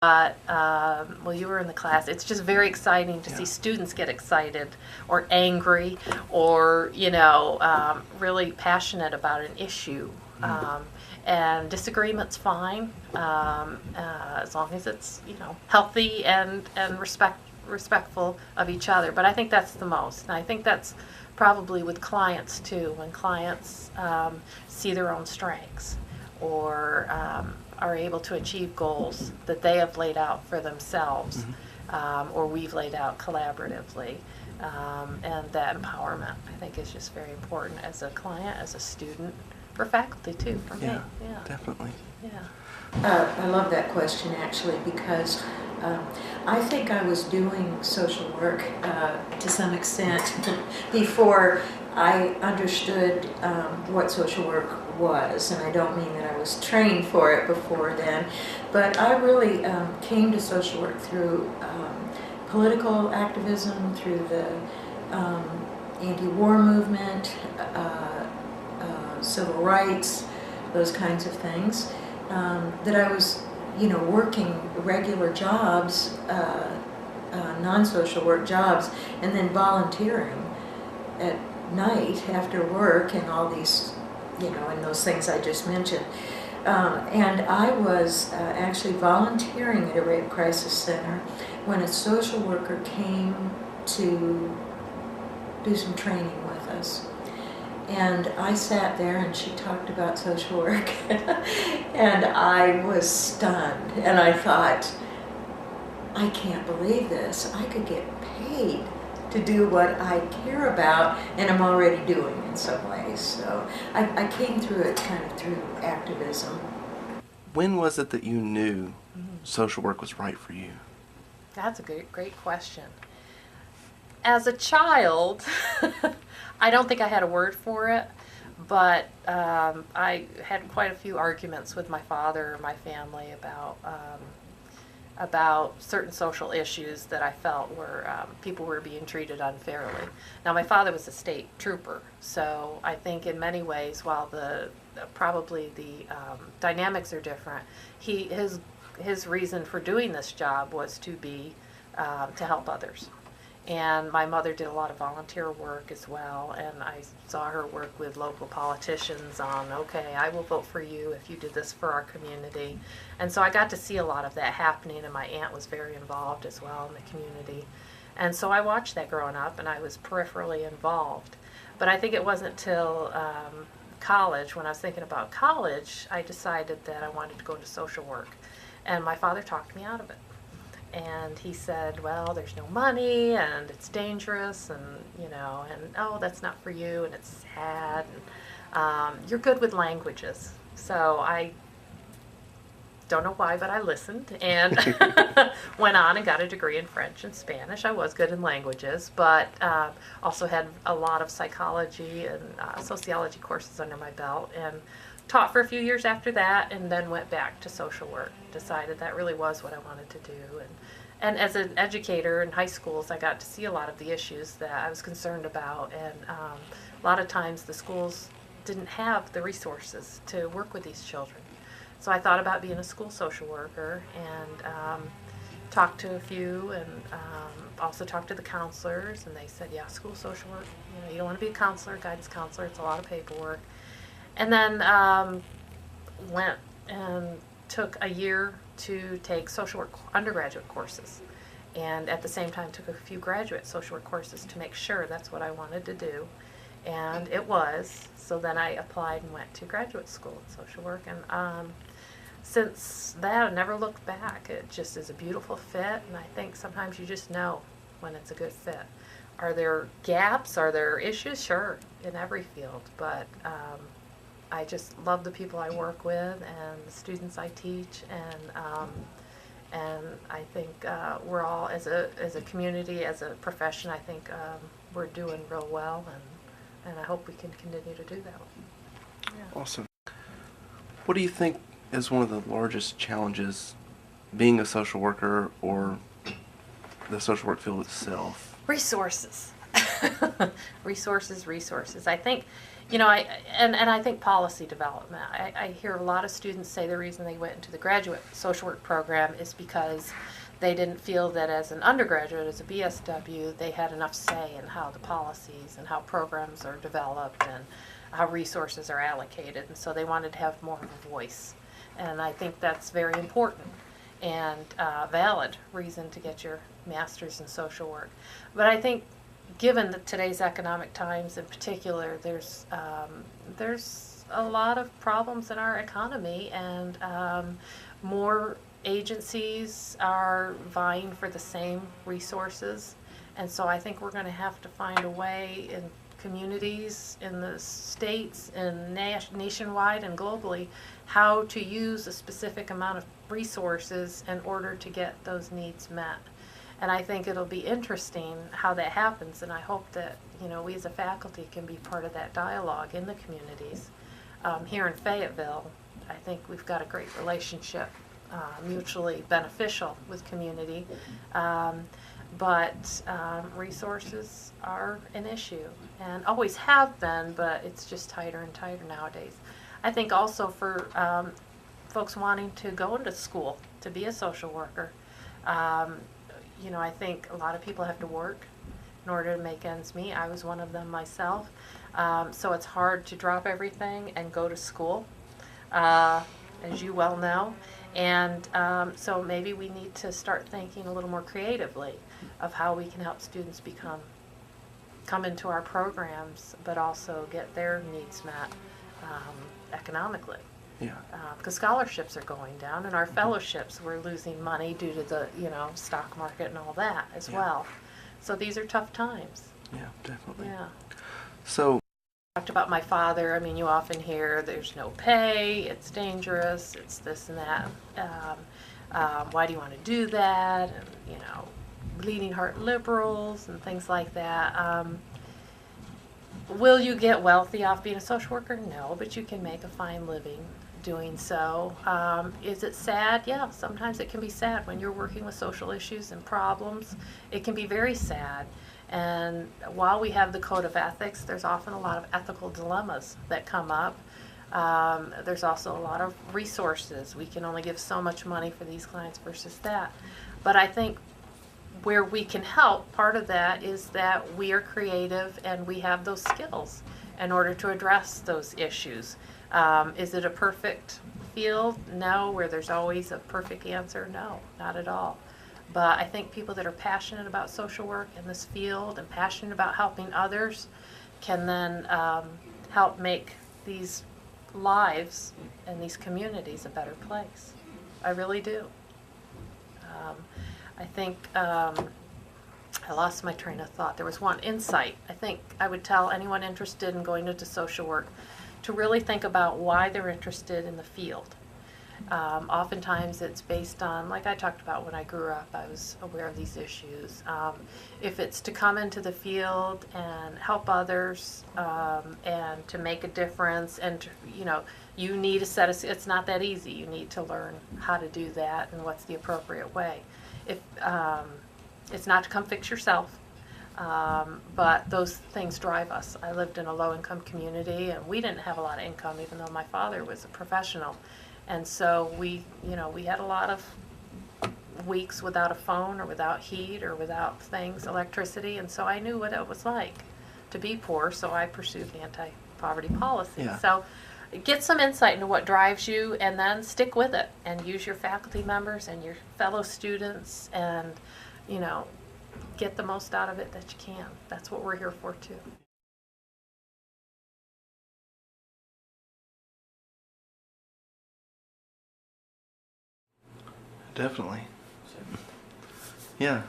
Well, you were in the class. It's just very exciting to see students get excited or angry or, really passionate about an issue. And disagreement's fine, as long as it's, healthy and respectful of each other. But I think that's the most. And I think that's probably with clients too, when clients see their own strengths or are able to achieve goals that they have laid out for themselves, or we've laid out collaboratively. And that empowerment, I think, is just very important as a client, as a student, for faculty too, for me. Yeah, definitely. Yeah. I love that question, actually, because I think I was doing social work to some extent before I understood what social work was, and I don't mean that I was trained for it before then, but I really came to social work through political activism, through the anti-war movement, civil rights, those kinds of things, that I was, working regular jobs, non-social work jobs, and then volunteering at night after work and all these, and those things I just mentioned. And I was actually volunteering at a rape crisis center when a social worker came to do some training with us. And I sat there and she talked about social work and I was stunned, and I thought, I can't believe this. I could get paid to do what I care about and I'm already doing in some ways. So I came through it kind of through activism. When was it that you knew social work was right for you? That's a great question. As a child, I don't think I had a word for it, but I had quite a few arguments with my father or my family about certain social issues that I felt were people were being treated unfairly. Now, my father was a state trooper, so I think in many ways, while probably the dynamics are different, his reason for doing this job was to help others. And my mother did a lot of volunteer work as well, and I saw her work with local politicians on, okay, I will vote for you if you did this for our community. And so I got to see a lot of that happening, and my aunt was very involved as well in the community. And so I watched that growing up, and I was peripherally involved. But I think it wasn't till college, when I was thinking about college, I decided that I wanted to go into social work. And my father talked me out of it. And he said, well, there's no money, and it's dangerous, and, oh, that's not for you, and it's sad, and you're good with languages. So I don't know why, but I listened, and went on and got a degree in French and Spanish. I was good in languages, but also had a lot of psychology and sociology courses under my belt, and taught for a few years after that, and then went back to social work. Decided that really was what I wanted to do. And as an educator in high schools, I got to see a lot of the issues that I was concerned about. And a lot of times the schools didn't have the resources to work with these children. So I thought about being a school social worker, and talked to a few, and also talked to the counselors, and they said, yeah, school social work, you don't want to be a counselor, guidance counselor, it's a lot of paperwork. And then went and took a year to take social work undergraduate courses, and at the same time took a few graduate social work courses to make sure that's what I wanted to do, and it was. So then I applied and went to graduate school in social work, and since that I never looked back. It just is a beautiful fit, and I think sometimes you just know when it's a good fit. Are there gaps? Are there issues? Sure, in every field, but I just love the people I work with and the students I teach, and I think we're all, as a community, as a profession, I think we're doing real well, and I hope we can continue to do that. Yeah. Awesome. What do you think is one of the largest challenges being a social worker or the social work field itself? Resources. Resources. I think, I think policy development. I hear a lot of students say the reason they went into the graduate social work program is because they didn't feel that as an undergraduate, as a BSW, they had enough say in how the policies and how programs are developed and how resources are allocated, and so they wanted to have more of a voice. And I think that's very important and valid reason to get your master's in social work. But I think given today's economic times in particular, there's a lot of problems in our economy, and more agencies are vying for the same resources. And so I think we're going to have to find a way in communities, in the states, and nationwide and globally, how to use a specific amount of resources in order to get those needs met. And I think it'll be interesting how that happens, and I hope that we as a faculty can be part of that dialogue in the communities. Here in Fayetteville, I think we've got a great relationship, mutually beneficial with community, but resources are an issue and always have been, but it's just tighter and tighter nowadays. I think also for folks wanting to go into school to be a social worker, I think a lot of people have to work in order to make ends meet. I was one of them myself. So it's hard to drop everything and go to school, as you well know. And so maybe we need to start thinking a little more creatively of how we can help students come into our programs, but also get their needs met economically. Yeah. Because scholarships are going down, and our fellowships, we're losing money due to the stock market and all that as well. So these are tough times. Yeah, definitely. Yeah. So, Talked about my father. I mean, you often hear there's no pay, it's dangerous, it's this and that. Why do you want to do that? And bleeding heart liberals and things like that. Will you get wealthy off being a social worker? No, but you can make a fine living doing so. Is it sad? Yeah, sometimes it can be sad when you're working with social issues and problems. It can be very sad. And while we have the code of ethics, there's often a lot of ethical dilemmas that come up. There's also a lot of resources. We can only give so much money for these clients versus that. But I think where we can help, part of that is that we are creative and we have those skills in order to address those issues. Is it a perfect field? No. Where there's always a perfect answer? No, not at all. But I think people that are passionate about social work in this field and passionate about helping others can then help make these lives and these communities a better place. I really do. I think I lost my train of thought. There was one insight. I think I would tell anyone interested in going into social work to really think about why they're interested in the field. Oftentimes it's based on, like I talked about when I grew up, I was aware of these issues. If it's to come into the field and help others and to make a difference, and to, you need a set of, it's not that easy. You need to learn how to do that and what's the appropriate way. If it's not to come fix yourself, but those things drive us. I lived in a low-income community, and we didn't have a lot of income, even though my father was a professional. And so we had a lot of weeks without a phone or without heat or without electricity, and so I knew what it was like to be poor, so I pursued anti-poverty policy. Yeah. So get some insight into what drives you, and then stick with it and use your faculty members and your fellow students and, get the most out of it that you can. That's what we're here for too. definitely. Yeah.